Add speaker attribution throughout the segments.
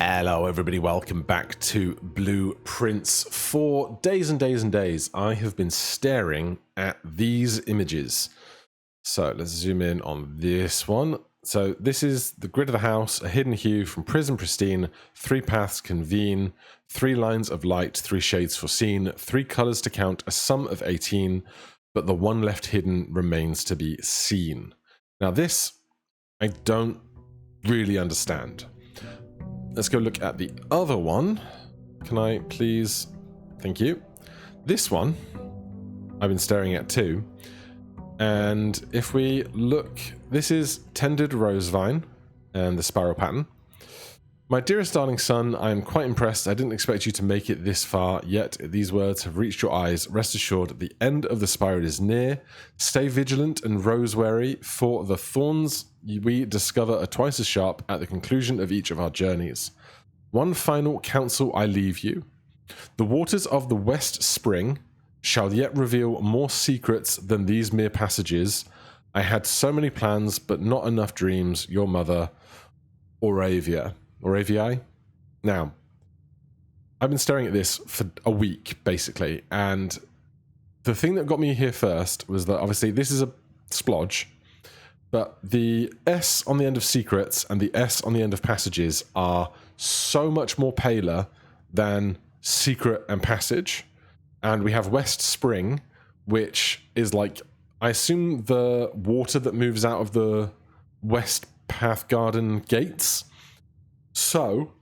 Speaker 1: Hello everybody, welcome back to Blueprints. For days and days and days, I have been staring at these images. So let's zoom in on this one. So this is the grid of the house, a hidden hue from prism pristine, 3 paths convene, 3 lines of light, 3 shades foreseen, 3 colors to count, a sum of 18, but the one left hidden remains to be seen. Now this, I don't really understand. Let's go look at the other one. Can I please? Thank you. This one I've been staring at too. And if we look, this is Tended Rose Vine and the spiral pattern. My dearest darling son, I am quite impressed. I didn't expect you to make it this far, yet these words have reached your eyes. Rest assured, the end of the spiral is near. Stay vigilant and rose-wary, for the thorns we discover are twice as sharp at the conclusion of each of our journeys. One final counsel I leave you. The waters of the West Spring shall yet reveal more secrets than these mere passages. I had so many plans, but not enough dreams. Your mother, Auravia. Auravii? Now, I've been staring at this for a week, basically, and the thing that got me here first was that obviously this is a splodge, but the S on the end of secrets and the S on the end of passages are so much more paler than secret and passage. And we have West Spring, which is like, I assume the water that moves out of the West Path Garden gates. So,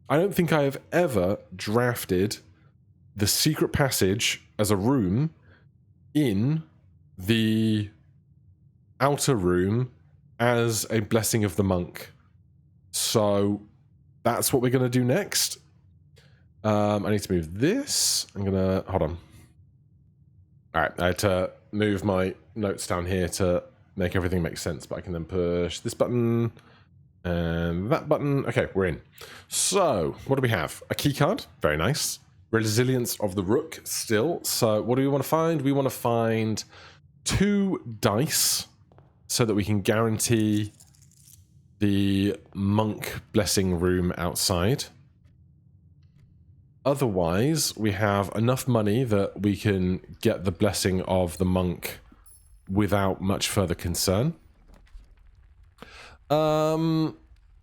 Speaker 1: I don't think I have ever drafted the secret passage as a room in the outer room as a blessing of the monk. So, that's what we're going to do next. I need to move this. I'm going to... Hold on. Alright, I had to move my notes down here to make everything make sense, but I can then push this button... and that button. Okay, we're in. So, what do we have? A key card. Very nice. Resilience of the Rook still. So, what do we want to find? We want to find 2 dice so that we can guarantee the monk blessing room outside. Otherwise, we have enough money that we can get the blessing of the monk without much further concern.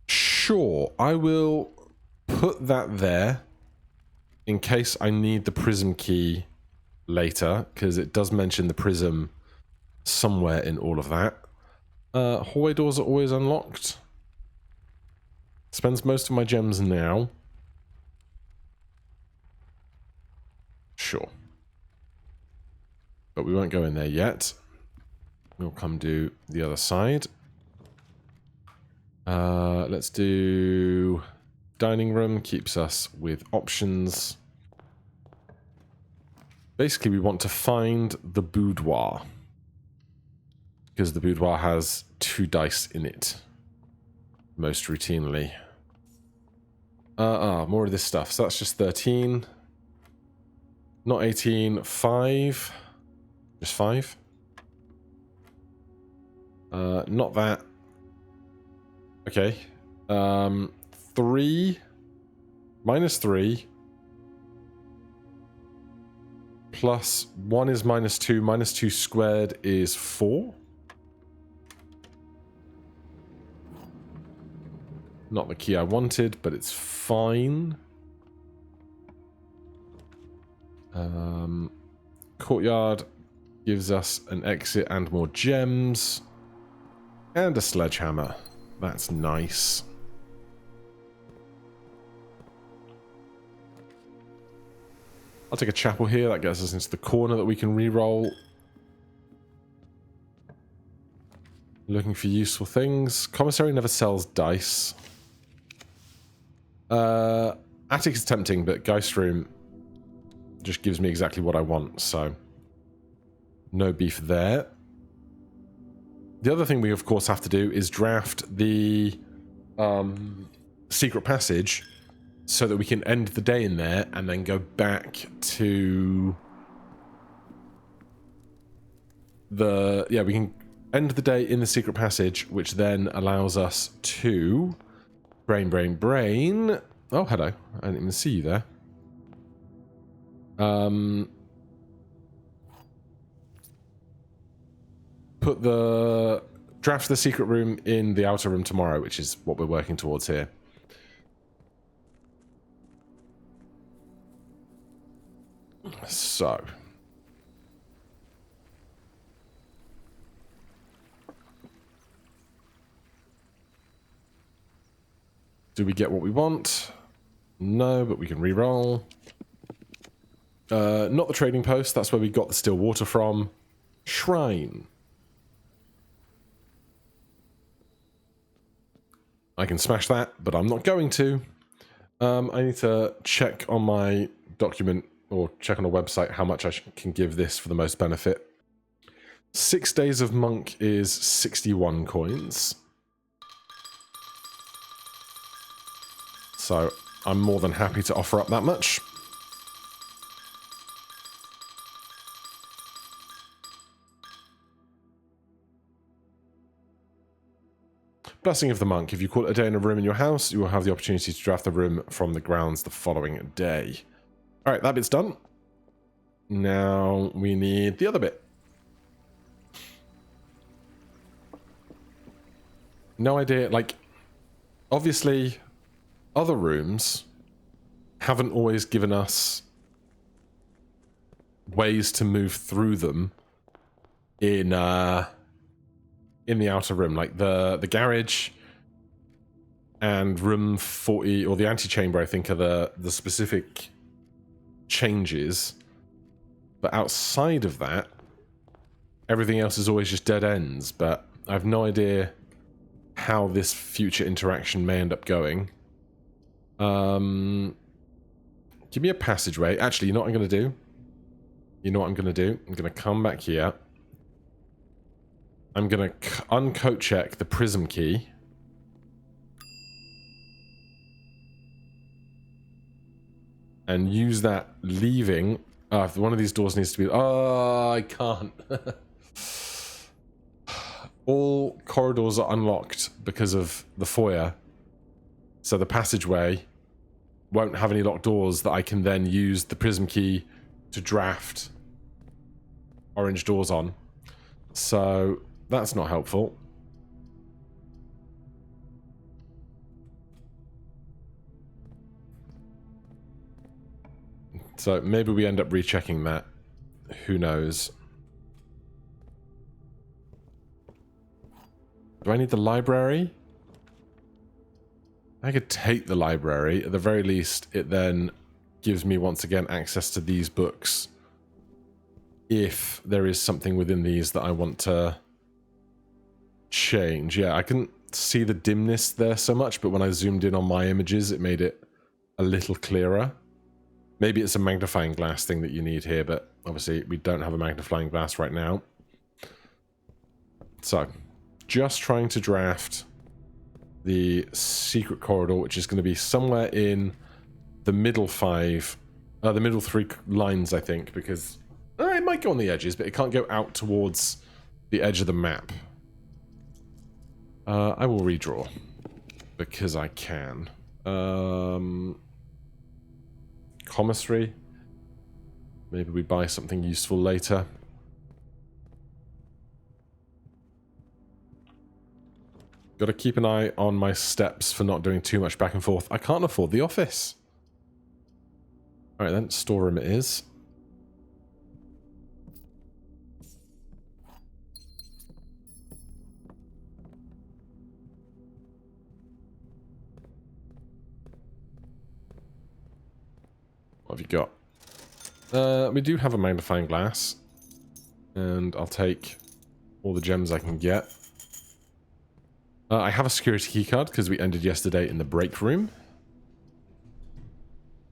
Speaker 1: Sure, I will put that there in case I need the prism key later, because it does mention the prism somewhere in all of that. Hallway doors are always unlocked. Spends most of my gems now. Sure. But we won't go in there yet. We'll come do the other side. Let's do dining room, keeps us with options. Basically, we want to find the boudoir, because the boudoir has 2 dice in it, most routinely. More of this stuff. So that's just 13. Not 18, 5. Just 5. Not that. Okay. 3 minus 3 plus 1 is minus 2. Minus 2 squared is 4. Not the key I wanted, but it's fine. Courtyard gives us an exit and more gems. And a sledgehammer. That's nice. I'll take a chapel here. That gets us into the corner that we can re-roll. Looking for useful things. Commissary never sells dice. Attic is tempting, but Geist Room just gives me exactly what I want, so no beef there. The other thing we, of course, have to do is draft the secret passage so that we can end the day in there and then go back to the... Yeah, we can end the day in the secret passage, which then allows us to... brain, Oh, hello. I didn't even see you there. Put the draft the secret room in the outer room tomorrow, which is what we're working towards here. So. Do we get what we want? No, but we can re-roll. Not the trading post. That's where we got the still water from. Shrine. I can smash that, but I'm not going to. I need to check on my document or check on a website how much I can give this for the most benefit. 6 days of monk is 61 coins. So I'm more than happy to offer up that much. Blessing of the Monk. If you call it a day in a room in your house, you will have the opportunity to draft the room from the grounds the following day. Alright, that bit's done. Now we need the other bit. No idea, like, obviously, other rooms haven't always given us ways to move through them in the outer room, like the garage and room 40 or the antechamber, I think, are the specific changes. But outside of that, everything else is always just dead ends. But I have no idea how this future interaction may end up going. Give me a passageway. Actually, you know what I'm going to do? You know what I'm going to do? I'm going to come back here. I'm going to uncode check the prism key. And use that leaving. If one of these doors needs to be... Oh, I can't. All corridors are unlocked because of the foyer. So the passageway won't have any locked doors that I can then use the prism key to draft orange doors on. So that's not helpful. So maybe we end up rechecking that. Who knows? Do I need the library? I could take the library. At the very least, it then gives me once again access to these books. If there is something within these that I want to change. Yeah, I couldn't see the dimness there so much, but when I zoomed in on my images, it made it a little clearer. Maybe it's a magnifying glass thing that you need here, but obviously we don't have a magnifying glass right now. So, just trying to draft the secret corridor, which is going to be somewhere in the middle the middle 3 lines, I think, because it might go on the edges, but it can't go out towards the edge of the map. I will redraw because I can. Commissary. Maybe we buy something useful later. Got to keep an eye on my steps for not doing too much back and forth. I can't afford the office. Alright then, storeroom it is. What have you got? We do have a magnifying glass. And I'll take all the gems I can get. I have a security keycard because we ended yesterday in the break room.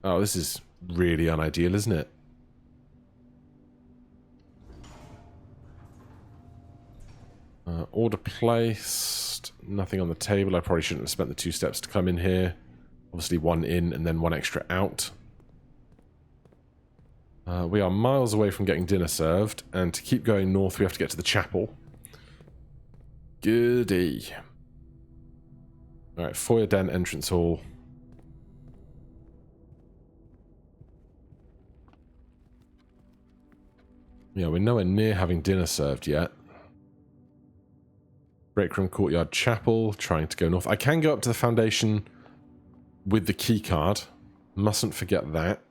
Speaker 1: Oh, this is really unideal, isn't it? Order placed. Nothing on the table. I probably shouldn't have spent the 2 steps to come in here. Obviously 1 in and then 1 extra out. We are miles away from getting dinner served. And to keep going north, we have to get to the chapel. Goody. Alright, foyer, den, entrance hall. Yeah, we're nowhere near having dinner served yet. Break room, courtyard, chapel, trying to go north. I can go up to the foundation with the key card. Mustn't forget that.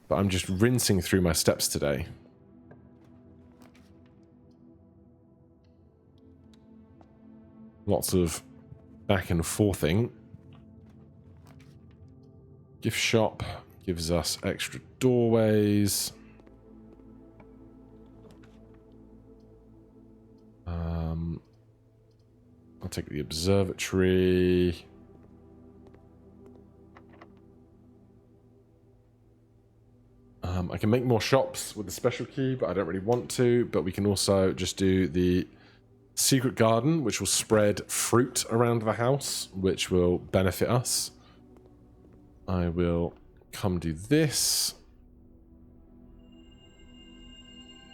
Speaker 1: But I'm just rinsing through my steps today. Lots of back and forthing. Gift shop gives us extra doorways. I'll take the observatory. I can make more shops with the special key, but I don't really want to. But we can also just do the secret garden, which will spread fruit around the house, which will benefit us. I will come do this.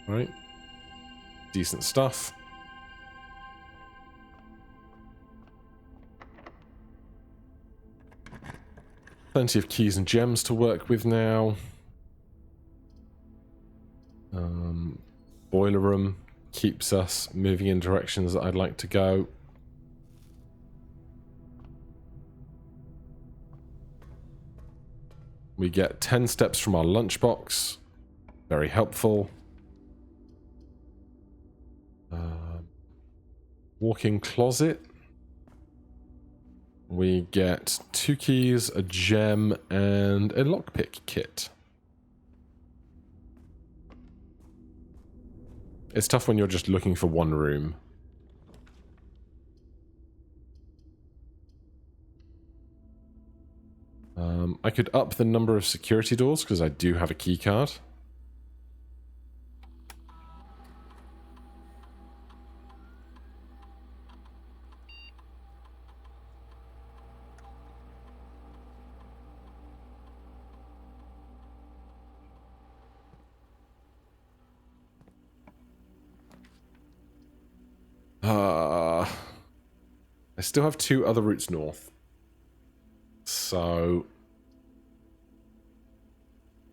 Speaker 1: Right. Decent stuff. Plenty of keys and gems to work with now. Boiler room keeps us moving in directions that I'd like to go. We get 10 steps from our lunchbox. Very helpful. Walk-in closet. We get 2 keys, a gem, and a lockpick kit. It's tough when you're just looking for one room. I could up the number of security doors because I do have a key card. I still have 2 other routes north. So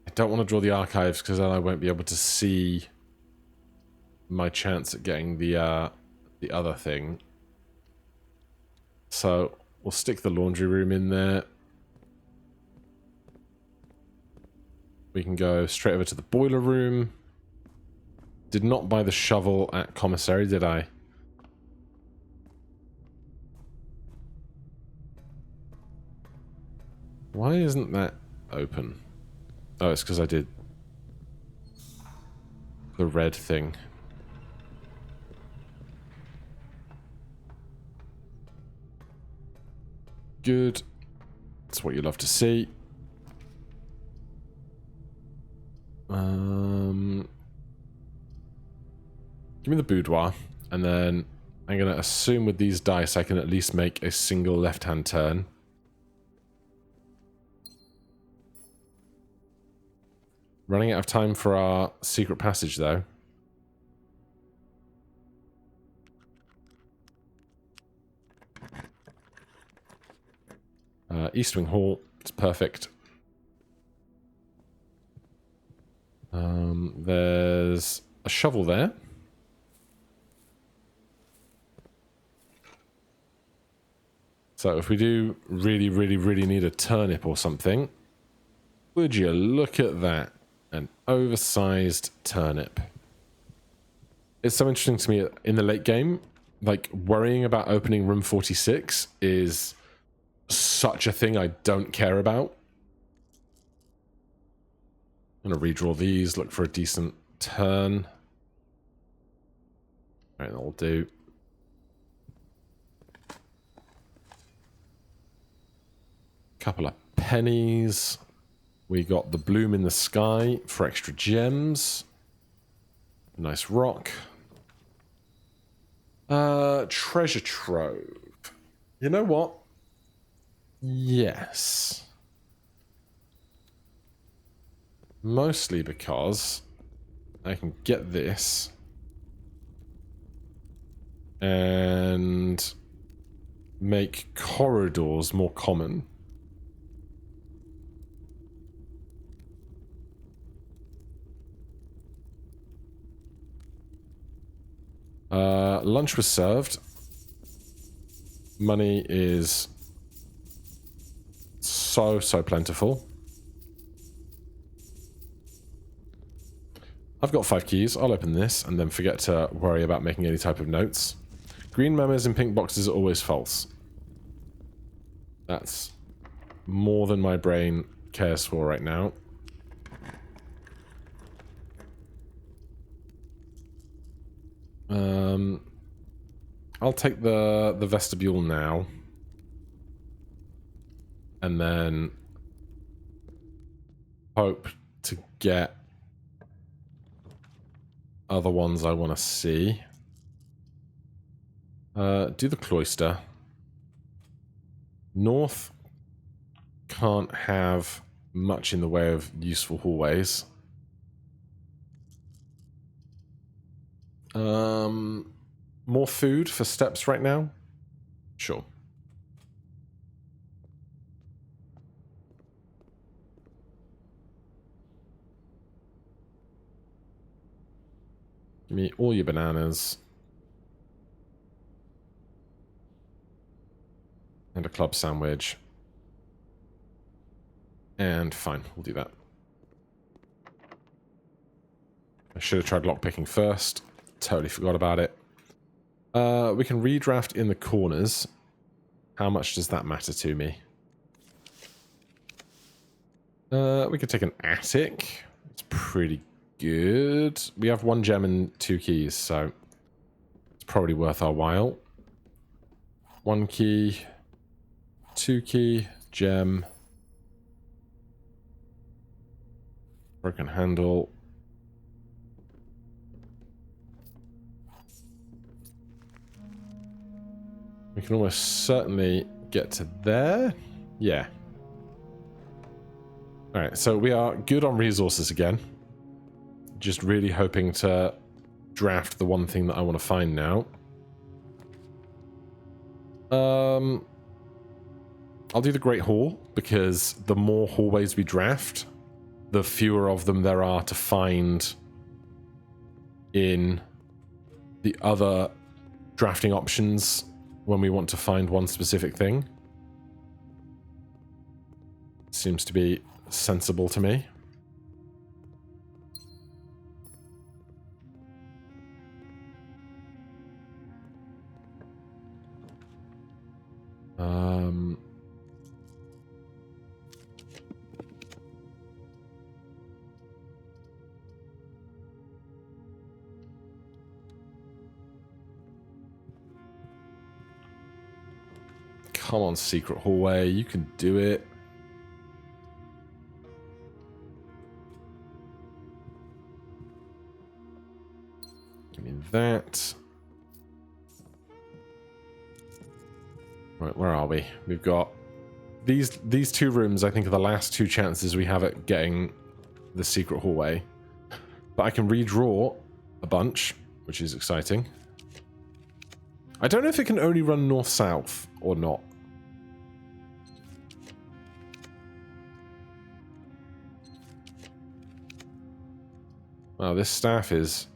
Speaker 1: I don't want to draw the archives because then I won't be able to see my chance at getting the other thing. So we'll stick the laundry room in there. We can go straight over to the boiler room. Did not buy the shovel at commissary, did I? Why isn't that open? Oh, it's because I did the red thing. Good. That's what you love to see. Give me the boudoir, and then I'm going to assume with these dice I can at least make a single left-hand turn. Running out of time for our secret passage, though. East Wing Hall. It's perfect. There's a shovel there. So if we do really, really, really need a turnip or something, would you look at that? An oversized turnip. It's so interesting to me in the late game, like worrying about opening room 46 is such a thing I don't care about. I'm going to redraw these, look for a decent turn. Alright, that'll do. Couple of pennies. We got the bloom in the sky for extra gems. Nice rock. Treasure trove. You know what? Yes. Mostly because I can get this and make corridors more common. Lunch was served. Money is so plentiful. I've got 5 keys. I'll open this and then forget to worry about making any type of notes. Green memos in pink boxes are always false. That's more than my brain cares for right now. I'll take the vestibule now. And then hope to get other ones I want to see. Do the cloister. North can't have much in the way of useful hallways. More food for steps right now? Sure. Give me all your bananas. And a club sandwich. And fine, we'll do that. I should have tried lockpicking first. Totally forgot about it. We can redraft in the corners. How much does that matter to me? We could take an attic. It's pretty good. We have 1 gem and 2 keys, so it's probably worth our while. 1 key, 2 key, gem, broken handle. We can almost certainly get to there. Yeah. Alright, so we are good on resources again. Just really hoping to draft the one thing that I want to find now. I'll do the Great Hall, because the more hallways we draft, the fewer of them there are to find in the other drafting options when we want to find one specific thing. Seems to be sensible to me. Come on, secret hallway, you can do it. Give me that. Right, where are we? We've got these 2 rooms, I think, are the last 2 chances we have at getting the secret hallway. But I can redraw a bunch, which is exciting. I don't know if it can only run north-south or not. Wow, this staff is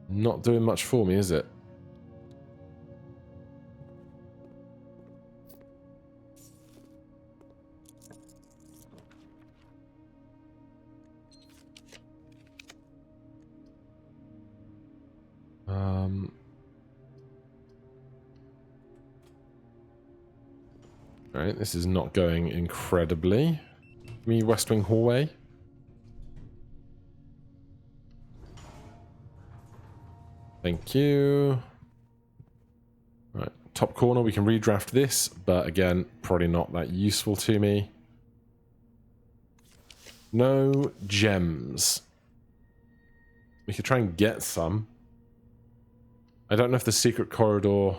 Speaker 1: not doing much for me, is it? Alright, this is not going incredibly. Me West Wing hallway. Thank you. Right, top corner, we can redraft this, but again, probably not that useful to me. No gems. We could try and get some. I don't know if the secret corridor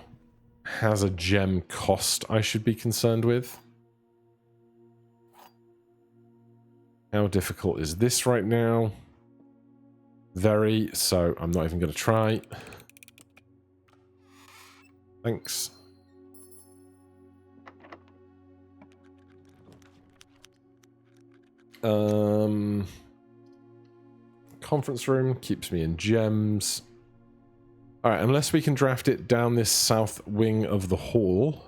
Speaker 1: has a gem cost I should be concerned with. How difficult is this right now? Very, so I'm not even going to try. Thanks. Conference room keeps me in gems. All right, unless we can draft it down this south wing of the hall.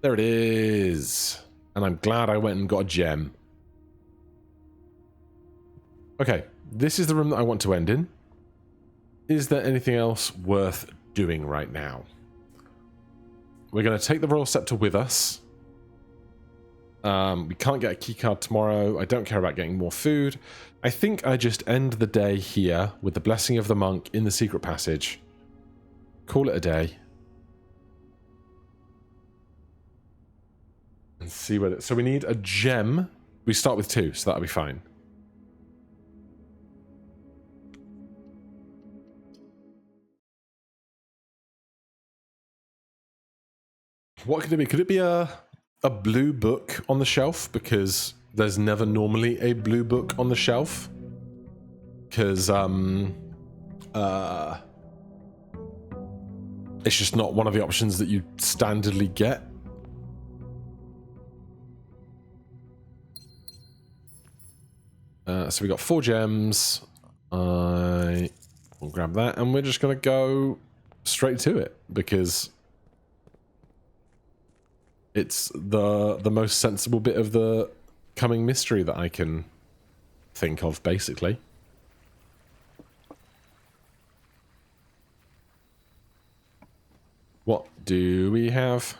Speaker 1: There it is. And I'm glad I went and got a gem. Okay, this is the room that I want to end in. Is there anything else worth doing right now? We're going to take the Royal Scepter with us. We can't get a keycard tomorrow. I don't care about getting more food. I think I just end the day here with the Blessing of the Monk in the secret passage. Call it a day. And see whether... So we need a gem. We start with 2, so that'll be fine. What could it be? Could it be a blue book on the shelf? Because there's never normally a blue book on the shelf. Because, it's just not one of the options that you standardly get. So we got 4 gems. I will grab that, and we're just going to go straight to it, because it's the most sensible bit of the coming mystery that I can think of, basically. What do we have?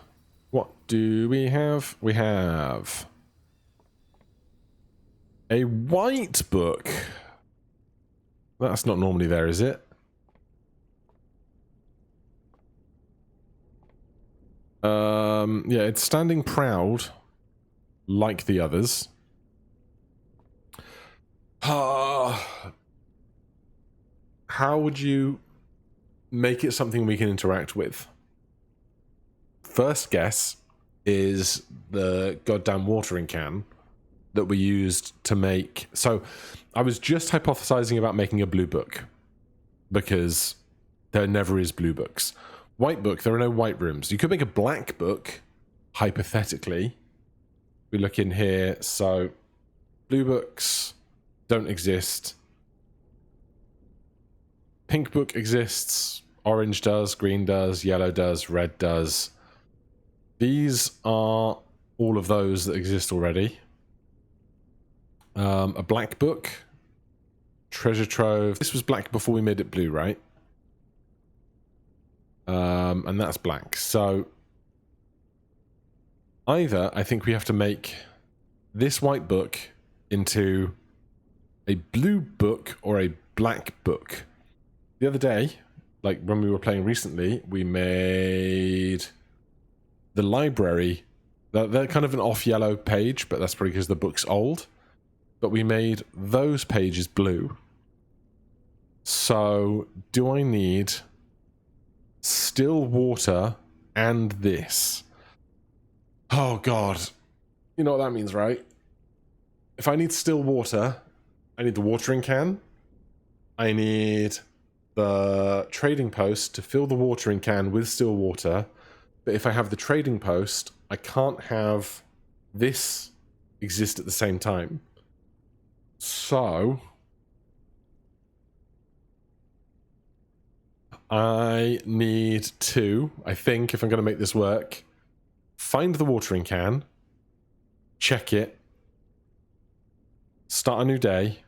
Speaker 1: What do we have? We have a white book. That's not normally there, is it? Yeah, it's standing proud, like the others. How would you make it something we can interact with? First guess is the goddamn watering can that we used to make... So, I was just hypothesizing about making a blue book, because there never is blue books. White book, there are no white rooms. You could make a black book, hypothetically. We look in here, so blue books don't exist. Pink book exists, orange does, green does, yellow does, red does. These are all of those that exist already. A black book, treasure trove. This was black before we made it blue, right? And that's black. So either I think we have to make this white book into a blue book or a black book. The other day, like when we were playing recently, we made the library. They're kind of an off yellow page, but that's probably because the book's old. But we made those pages blue. So do I need still water and this? Oh god. You know what that means, right? If I need still water, I need the watering can. I need the trading post to fill the watering can with still water. But if I have the trading post, I can't have this exist at the same time. So I need to, I think, if I'm going to make this work, find the watering can, check it, start a new day,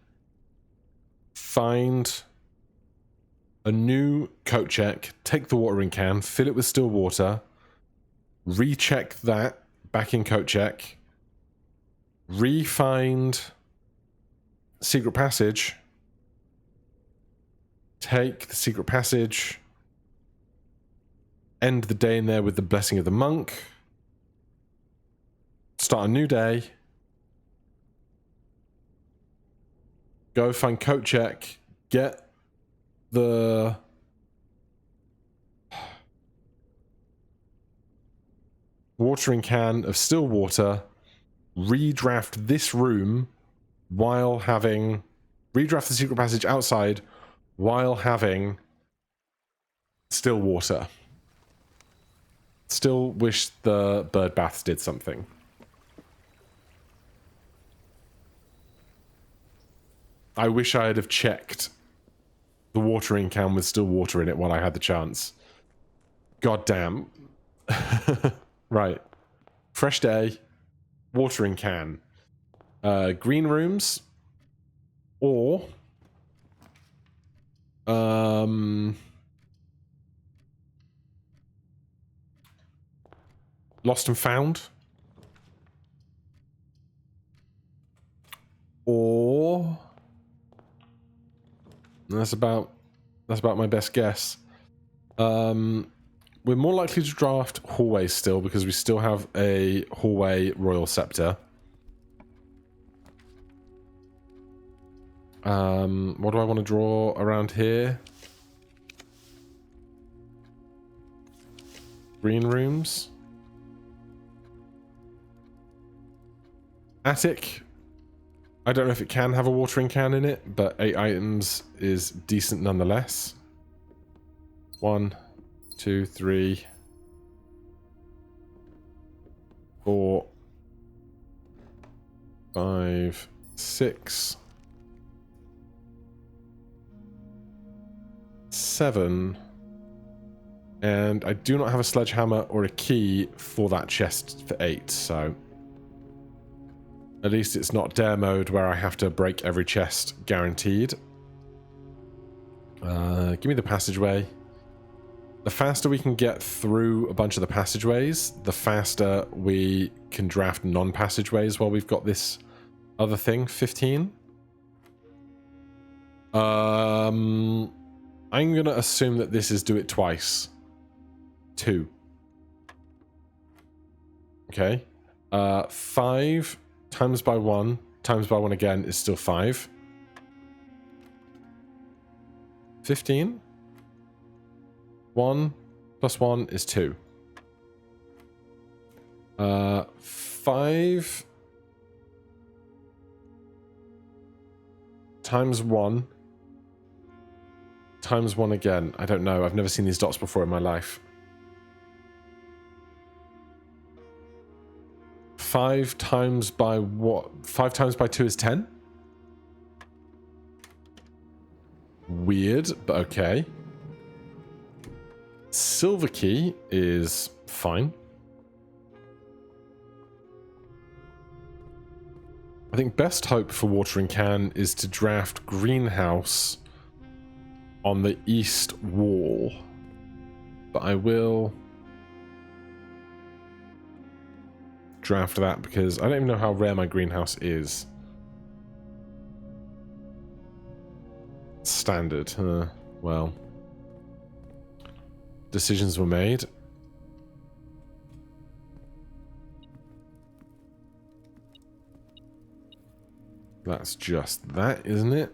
Speaker 1: find a new coat check, take the watering can, fill it with still water, recheck that back in coat check, re-find secret passage, take the secret passage, end the day in there with the Blessing of the Monk, start a new day, go find coat check, get the watering can of still water, redraft this room while having... redraft the secret passage outside while having still water. Still wish the bird baths did something. I wish I had have checked the watering can with still water in it while I had the chance. God damn. Right. Fresh day. Watering can. Green rooms. Or... Lost and found. Or... That's about my best guess. We're more likely to draft hallways still because we still have a hallway royal scepter. What do I want to draw around here? Green rooms. Attic. I don't know if it can have a watering can in it, but 8 items is decent nonetheless. 1, 2, 3, 4, 5, 6, 7, and I do not have a sledgehammer or a key for that chest for 8, so at least it's not dare mode where I have to break every chest guaranteed. Give me the passageway. The faster we can get through a bunch of the passageways, the faster we can draft non-passageways while we've got this other thing. 15. I'm going to assume that this is do it twice. 2. Okay. 5 times by 1 times by 1 again is still 5. 15. 1 plus 1 is 2. 5 times 1 times 1 again. I don't know. I've never seen these dots before in my life. 5 times by what? 5 times by 2 is 10? Weird, but okay. Silver key is fine. I think best hope for watering can is to draft greenhouse on the east wall. But I will draft that because I don't even know how rare my greenhouse is. Standard. Well. Decisions were made. That's just that, isn't it?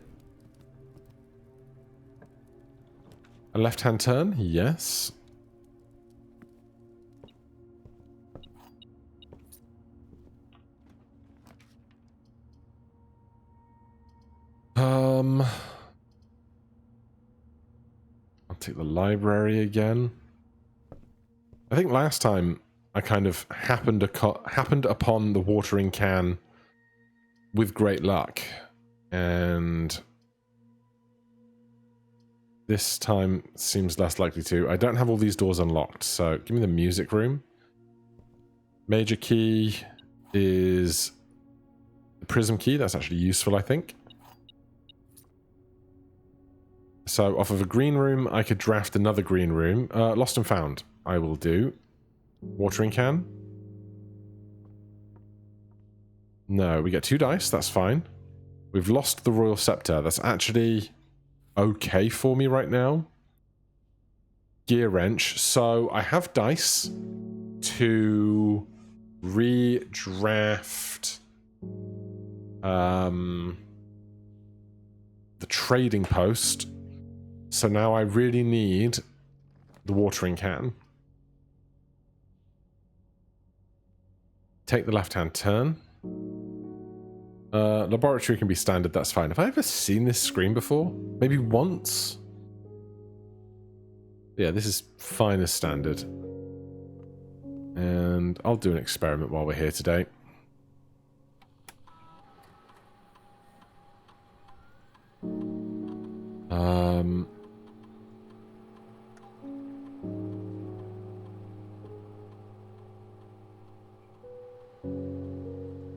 Speaker 1: A left-hand turn? Yes. I'll take the library again. I think last time I kind of happened upon the watering can with great luck, and this time seems less likely to. I don't have all these doors unlocked, so give me the music room. Major key is the prism key. That's actually useful, I think. So off of a green room, I could draft another green room. Lost and found, I will do. Watering can. No, we get 2 dice. That's fine. We've lost the Royal Scepter. That's actually okay for me right now. Gear wrench. So I have dice to redraft the trading post. So now I really need the watering can. Take the left-hand turn. Laboratory can be standard, that's fine. Have I ever seen this screen before? Maybe once? Yeah, this is fine as standard. And I'll do an experiment while we're here today.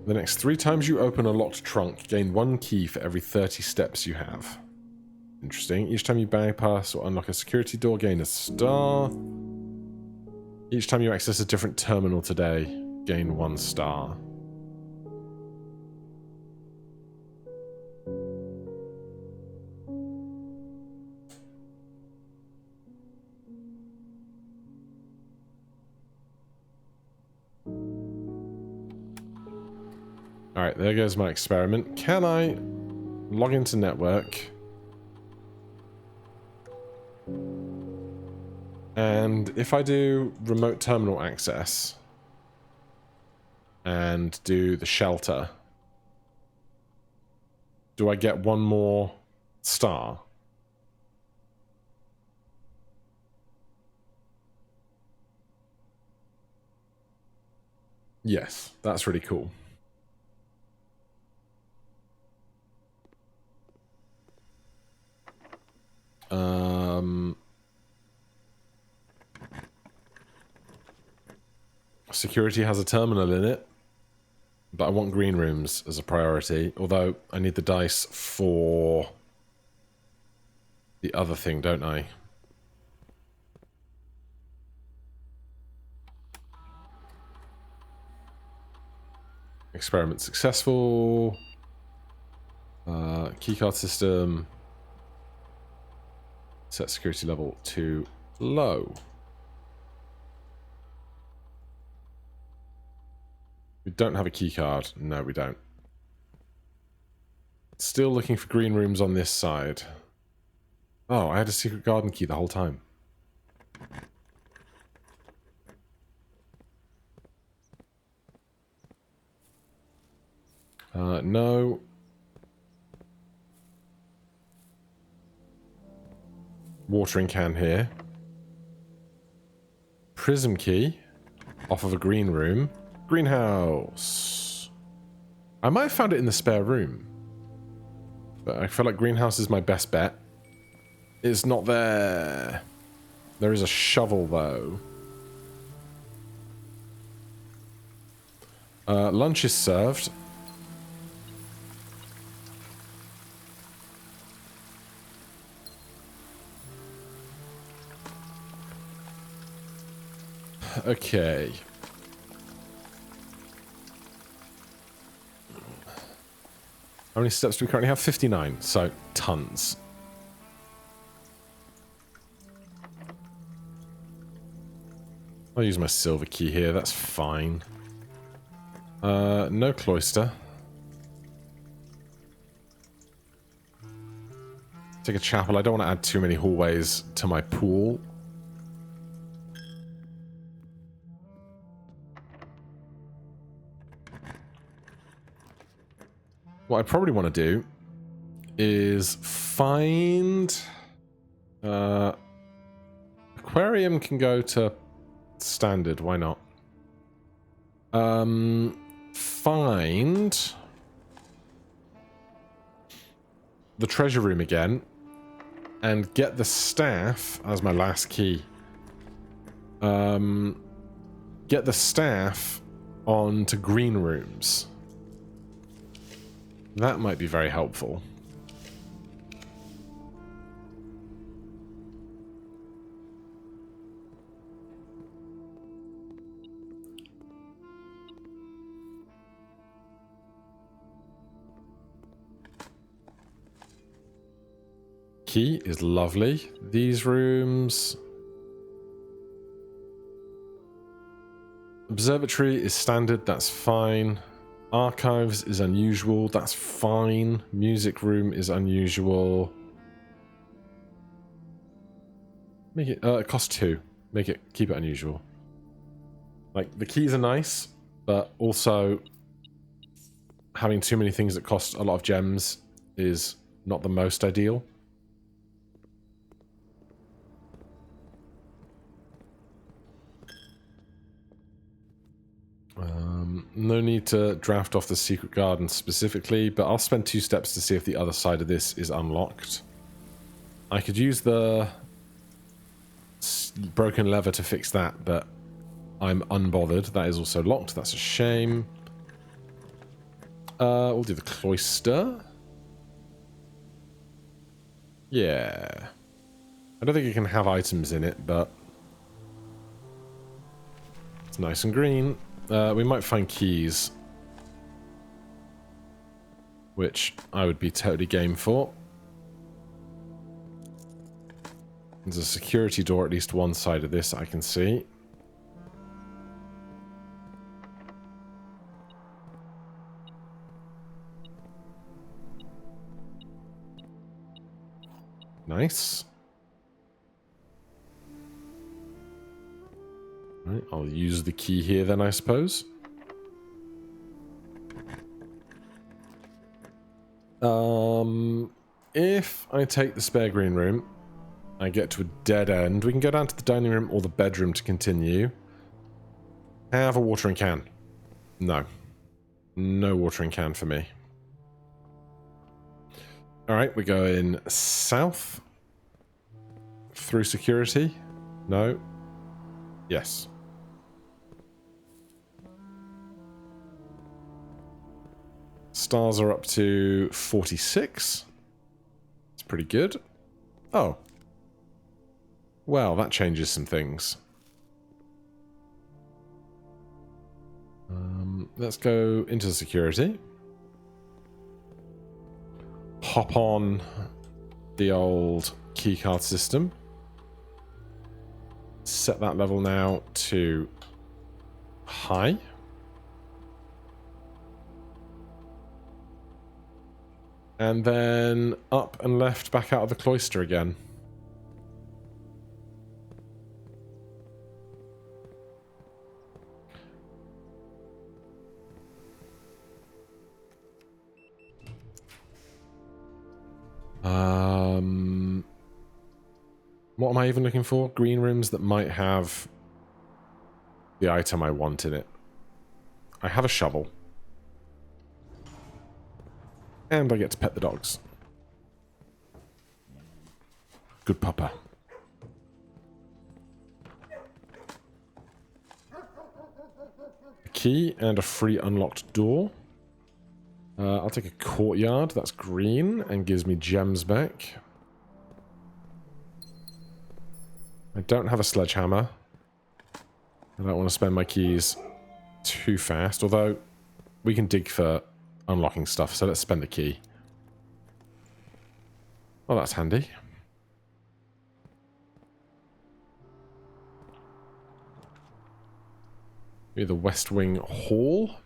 Speaker 1: The next 3 times you open a locked trunk, gain 1 key for every 30 steps you have. Interesting. Each time you bypass or unlock a security door, gain a star. Each time you access a different terminal today, gain 1 star. Alright, there goes my experiment. Can I log into network? And if I do remote terminal access and do the shelter, do I get 1 more star? Yes, that's really cool. Security has a terminal in it, but I want green rooms as a priority, although I need the dice for the other thing, don't I? Experiment successful. Keycard system. Set security level to low. We don't have a keycard. No, we don't. Still looking for green rooms on this side. Oh, I had a secret garden key the whole time. No. Watering can here. Prism key. Off of a green room. Greenhouse. I might have found it in the spare room. But I feel like greenhouse is my best bet. It's not there. There is a shovel, though. Lunch is served. Okay. How many steps do we currently have? 59, so tons. I'll use my silver key here, that's fine. No cloister. Take a chapel. I don't want to add too many hallways to my pool. What I probably want to do is find... aquarium can go to standard, why not? Find the treasure room again and get the staff as my last key. Get the staff onto green rooms. That might be very helpful. Key is lovely. These rooms... Observatory is standard, that's fine. Archives is unusual, that's fine. Music room is unusual. Make it, it costs 2. Keep it unusual. Like, the keys are nice, but also having too many things that cost a lot of gems is not the most ideal. No need to draft off the secret garden specifically, but I'll spend 2 steps to see if the other side of this is unlocked. I could use the broken lever to fix that, but I'm unbothered. That is also locked. That's a shame. We'll do the cloister. Yeah. I don't think it can have items in it, but it's nice and green. We might find keys, which I would be totally game for. There's a security door at least one side of this I can see. Nice. Right, I'll use the key here then, I suppose. If I take the spare green room, I get to a dead end. We can go down to the dining room or the bedroom to continue. Have a watering can. No. No watering can for me. Alright, we're going south. Through security. No. Yes. Stars are up to 46. It's pretty good. Oh. Well, that changes some things. Let's go into the security. Hop on the old keycard system. Set that level now to high. And then up and left back out of the cloister again. What am I even looking for? Green rooms that might have the item I want in it. I have a shovel. And I get to pet the dogs. Good pupper. A key and a free unlocked door. I'll take a courtyard. That's green and gives me gems back. I don't have a sledgehammer. I don't want to spend my keys too fast, although we can dig for unlocking stuff, so let's spend the key. Oh, that's handy. Maybe the West Wing Hall.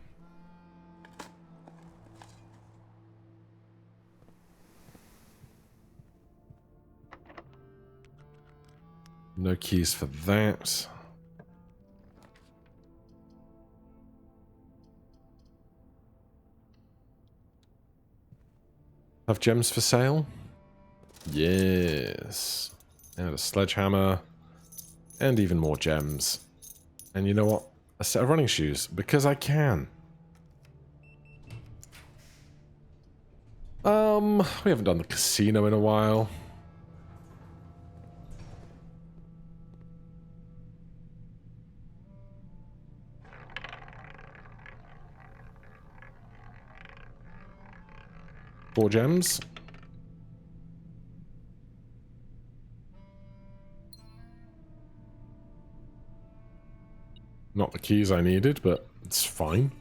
Speaker 1: No keys for that. Have gems for sale? Yes. And a sledgehammer. And even more gems. And you know what? A set of running shoes. Because I can. We haven't done the casino in a while. Four gems. Not the keys I needed, but it's fine.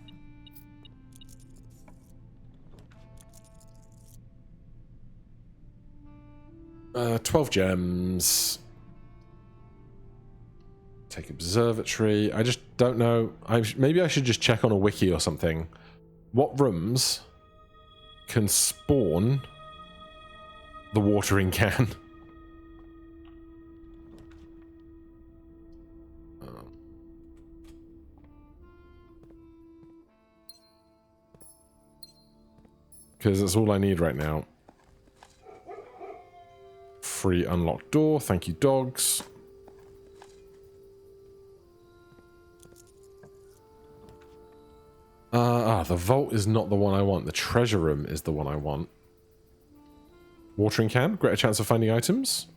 Speaker 1: Uh, 12 gems. Take observatory. I just don't know. Maybe I should just check on a wiki or something. What rooms can spawn the watering can? Because that's all I need right now. Free unlocked door. Thank you, dogs. The vault is not the one I want. The treasure room is the one I want. Watering can, greater chance of finding items.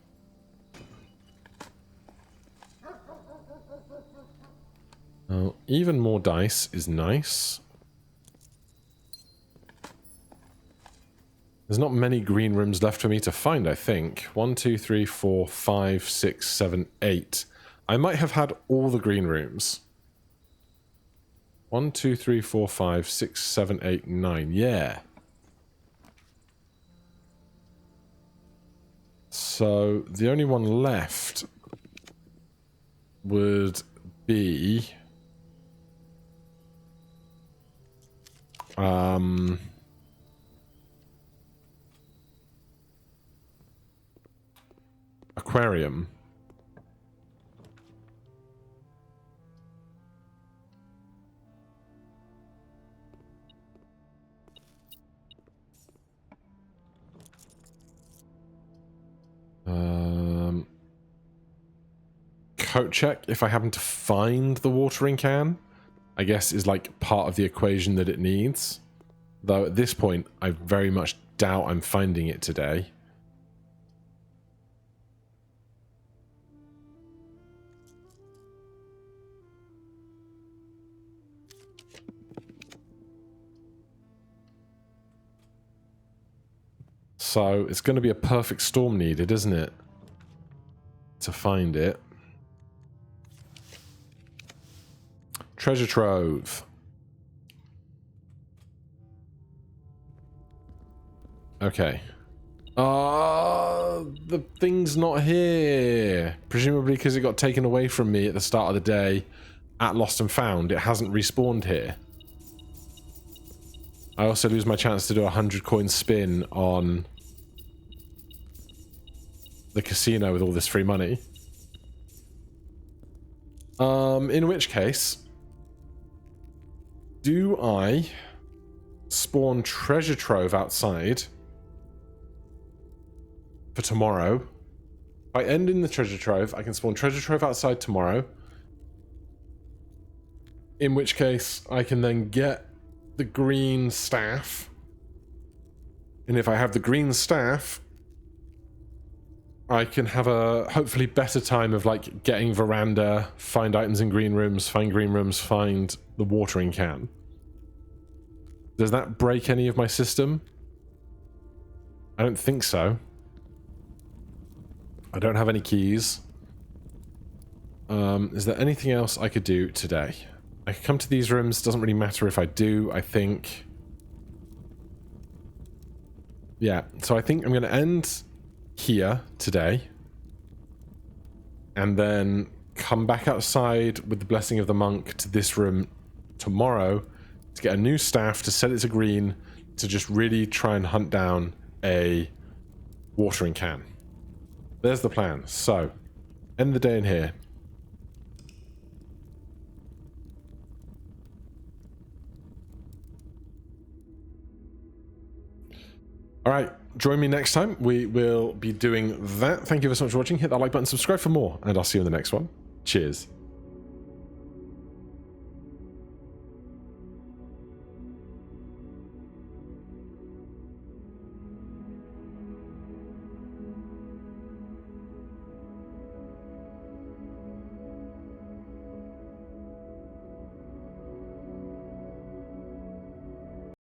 Speaker 1: Oh, even more dice is nice. There's not many green rooms left for me to find, I think. 1, 2, 3, 4, 5, 6, 7, 8. I might have had all the green rooms. 1, 2, 3, 4, 5, 6, 7, 8, 9. Yeah. So the only one left would be... aquarium. Coat check if I happen to find the watering can, I guess is like part of the equation that it needs. Though at this point, I very much doubt I'm finding it today. So it's going to be a perfect storm needed, isn't it? To find it. Treasure trove. Okay. The thing's not here. Presumably because it got taken away from me at the start of the day at Lost and Found. It hasn't respawned here. I also lose my chance to do a 100 coin spin on the casino with all this free money. In which case, do I spawn treasure trove outside for tomorrow? By ending the treasure trove, I can spawn treasure trove outside tomorrow. In which case, I can then get the green staff. And if I have the green staff, I can have a hopefully better time of like getting veranda, find items in green rooms, find the watering can. Does that break any of my system? I don't think so. I don't have any keys. Is there anything else I could do today? I could come to these rooms, doesn't really matter if I do, I think. Yeah, so I think I'm going to end here today. And then come back outside with the blessing of the monk to this room tomorrow to get a new staff, to set it to green, to just really try and hunt down a watering can. There's the plan. So, end the day in here. Alright, join me next time. We will be doing that. Thank you so much for watching. Hit that like button, subscribe for more, and I'll see you in the next one. Cheers.